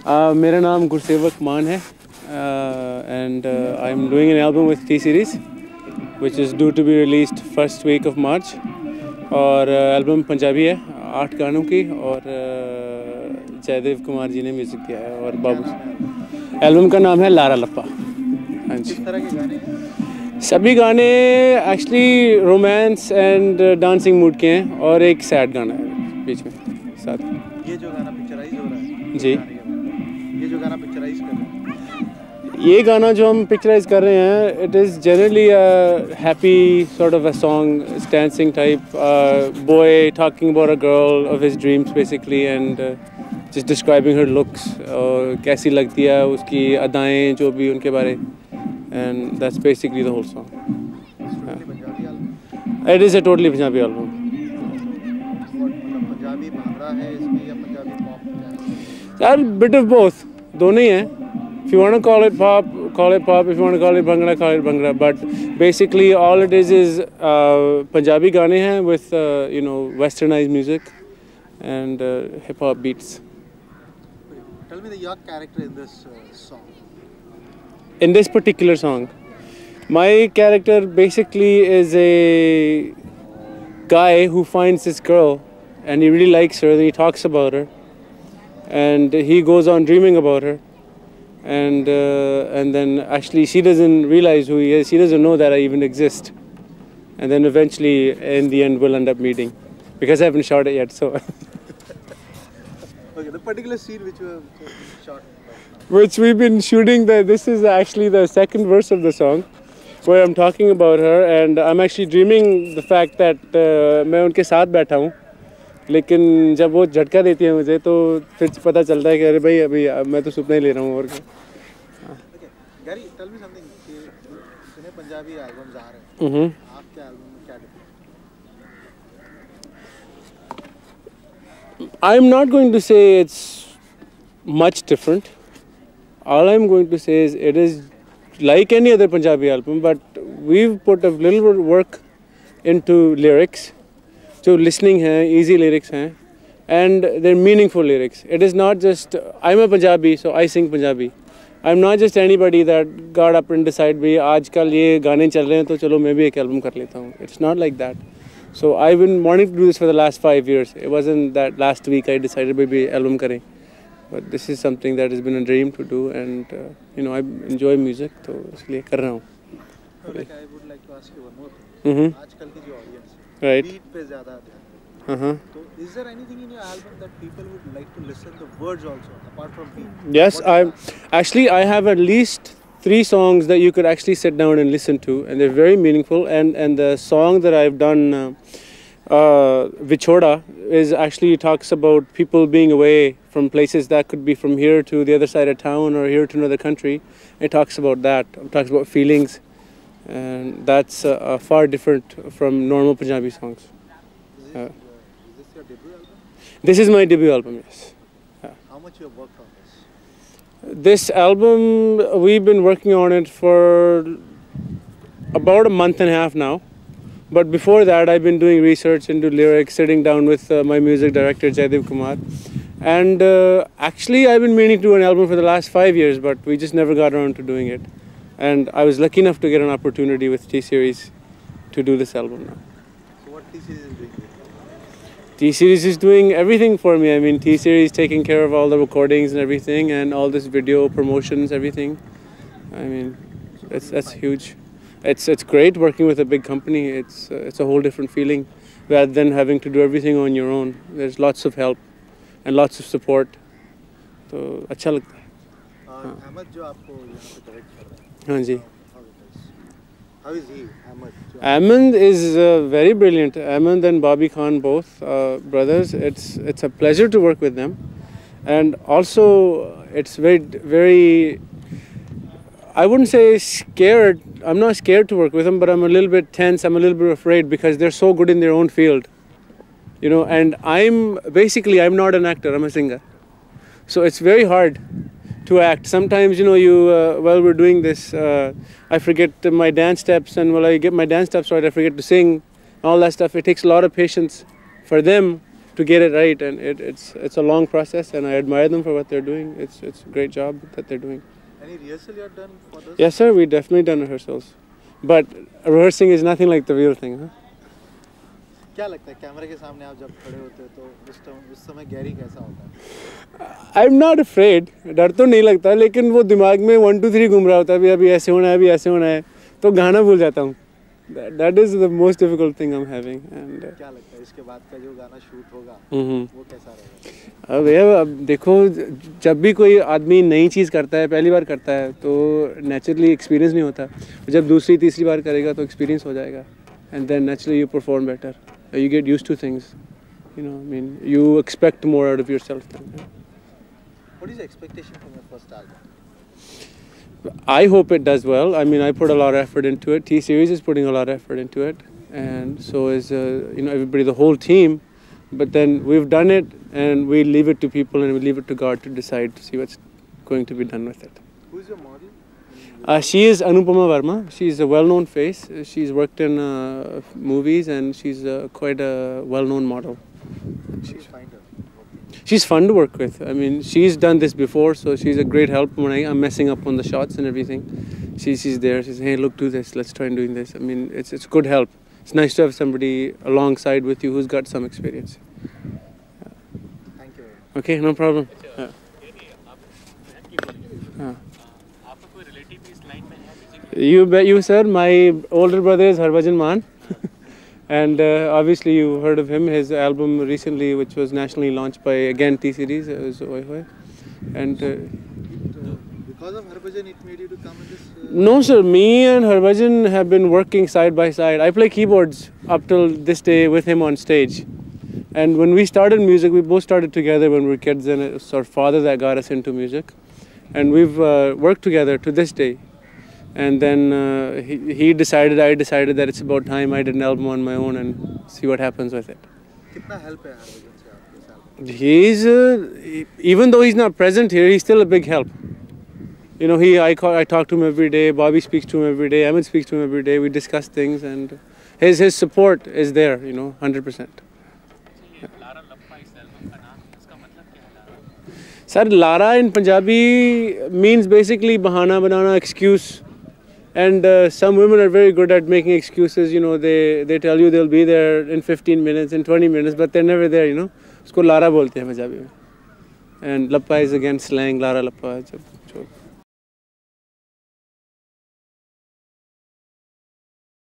मेरा नाम गुरसेवक मान है and I'm doing an album with T-Series which is due to be released first week of March और album Punjabi है 8 गानों की और सहदेव कुमार जी ने म्यूज़िक किया है और बाबू एल्बम का नाम है लारा लप्पा। हाँ जी, किस तरह के गाने हैं? सभी गाने actually romance and dancing mood के हैं और एक सैड गाना है बीच में साथ। ये जो गाना पिक्चराइज हो रहा है जी, ये जो गाना पिक्चराइज कर रहे हैं, ये गाना जो हम पिक्चराइज कर रहे हैं it is generally happy sort of a song, dancing type, boy talking about a girl of his dreams basically and just describing her looks और कैसी लगती है उसकी अदाएं जो भी उनके बारे, and that's basically the whole song. Punjabi album it is a totally Punjabi album. मतलब पंजाबी भांगड़ा है इसमें या पंजाबी पॉप? यार बिट ऑफ बोथ, दोनों ही हैं। If you want to call it pop, call it pop. If you want to call it bhangra, call it bhangra. But basically, all it is Punjabi gaane hain with you know, westernized music and hip hop beats. Tell me your character in this song. In this particular song, my character basically is a guy who finds this girl and he really likes her and he talks about her and he goes on dreaming about her. And then actually she doesn't realize who he is. She doesn't know that I even exist. And then eventually, in the end, we'll end up meeting because I haven't shot it yet. So, Okay, the particular scene which you have shot, which we've been shooting. This is actually the second verse of the song, where I'm talking about her, and I'm actually dreaming the fact that मैं उनके साथ बैठा हूँ. लेकिन जब वो झटका देती है मुझे तो फिर पता चलता है कि अरे भाई अभी मैं तो सपना ही ले रहा हूँ और क्या। okay, Gary, tell me something. कि इतने पंजाबी एल्बम्स आ रहे हैं, आपके एल्बम में क्या difference? I'm not going to say it's much different. All I'm going to say is it is like any other Punjabi album, but we've put a little bit of work into lyrics. जो listening है, easy lyrics हैं, and they're meaningful lyrics. It is not just I'm a Punjabi, so I sing Punjabi. I'm not just anybody that got up and decided भाई आजकल ये गाने चल रहे हैं तो चलो मैं भी एक album कर लेता हूँ. It's not like that. So I've been wanting to do this for the last 5 years. It wasn't that last week I decided maybe album करें. But this is something that has been a dream to do, and you know I enjoy music, तो इसलिए कर रहा हूँ. Like I would like to ask you one more thing. आजकल की जो audience है, Right. beat पे ज़्यादा ध्यान देते हैं. So is there anything in your album that people would like to listen the words also apart from beat? Yes, I have at least 3 songs that you could actually sit down and listen to, and they're very meaningful. And the song that I've done, Vichoda, is actually talks about people being away from places that could be from here to the other side of town or here to another country. It talks about that. It talks about feelings, and that's far different from normal Punjabi songs. Is this your debut album? This is my debut album, yes. How much you have worked on this? This album, we've been working on it for about a month and a half now. But before that, I've been doing research into lyrics, sitting down with my music director, Sehdev Kumar. And actually, I've been meaning to do an album for the last 5 years, but we just never got around to doing it. And I was lucky enough to get an opportunity with T-Series to do this album now. So what T-Series is doing? T-Series is doing everything for me. I mean, T-Series taking care of all the recordings and everything, and all this video promotions, everything. I mean, that's huge. It's great working with a big company. It's a whole different feeling rather than having to do everything on your own. There's lots of help and lots of support. तो अच्छा लगता है. अहमद जो आपको यहाँ पे direct कर रहा है. हाँ जी. How is he, Ahmed? Ahmed is very brilliant. Ahmed and Bobby Khan, both brothers. It's a pleasure to work with them, and also it's very. I wouldn't say scared. I'm not scared to work with them, but I'm a little bit tense. I'm a little bit afraid because they're so good in their own field, you know. And I'm not an actor. I'm a singer, so it's very hard to act. Sometimes, you know, while we're doing this, I forget my dance steps, and while I get my dance steps right, I forget to sing, all that stuff. It takes a lot of patience for them to get it right, and it's a long process, and I admire them for what they're doing. It's a great job that they're doing. Any rehearsal you have done for this? Yes, sir. We definitely done rehearsals, but rehearsing is nothing like the real thing, huh? क्या लगता है कैमरे के सामने आप जब खड़े होते हो तो उस समय गैरी कैसा होता है? I'm not afraid. डर तो नहीं लगता, लेकिन वो दिमाग में 1 2 3 घूम रहा होता है, अभी ऐसे होना है, अभी ऐसे होना है, तो गाना भूल जाता हूँ. That is the most difficult thing I'm having. And क्या लगता है इसके बाद का जो गाना शूट होगा वो कैसा रहेगा? अब देखो, जब भी कोई आदमी नई चीज़ करता है, पहली बार करता है, तो नेचुरली एक्सपीरियंस नहीं होता. जब दूसरी तीसरी बार करेगा तो एक्सपीरियंस हो जाएगा, and then naturally you perform better. You get used to things. I mean, you expect more out of yourself. What is the expectation from your first album? I hope it does well. I mean, I put a lot of effort into it. T-Series is putting a lot of effort into it, and so is everybody, the whole team. But then we've done it, and we leave it to people, and we leave it to God to decide, to see what's going to be done with it. Who is your model? She is Anupama Verma. She's a well-known face. She's worked in movies, and she's quite a well-known model. She's fun to work with. I mean, she's done this before, so she's a great help when I'm messing up on the shots and everything. She's there. She says, "Hey, look, do this. Let's try and doing this." I mean, it's good help. It's nice to have somebody alongside with you who's got some experience. Thank you. Okay, no problem. You bet you, sir. My older brother is Harbhajan Mann. And obviously you heard of him, his album recently, which was nationally launched by, again, T-Series. And because of Harbhajan, it made you to come in this? No, sir. Me and Harbhajan have been working side by side. I play keyboards up till this day with him on stage. And when we started music, we both started together when we were kids, and it was our father that got us into music. And we've worked together to this day. And then he decided, I decided that it's about time I did an album on my own and see what happens with it. कितना help है Harbhajan से आपके album? He's, even though he's not present here, he's still a big help. I talk to him every day, Bobby speaks to him every day, Amit speaks to him every day, we discuss things, and his support is there, 100%. Lara Lappa is album का नाम, उसका मतलब क्या है? Sir, Lara in Punjabi means basically bahana banana, excuse. And some women are very good at making excuses. They tell you they'll be there in 15 minutes, in 20 minutes, but they're never there. Usko Lara bolte hain Punjabi mein. And Lappa is again slang, Lara Lappa.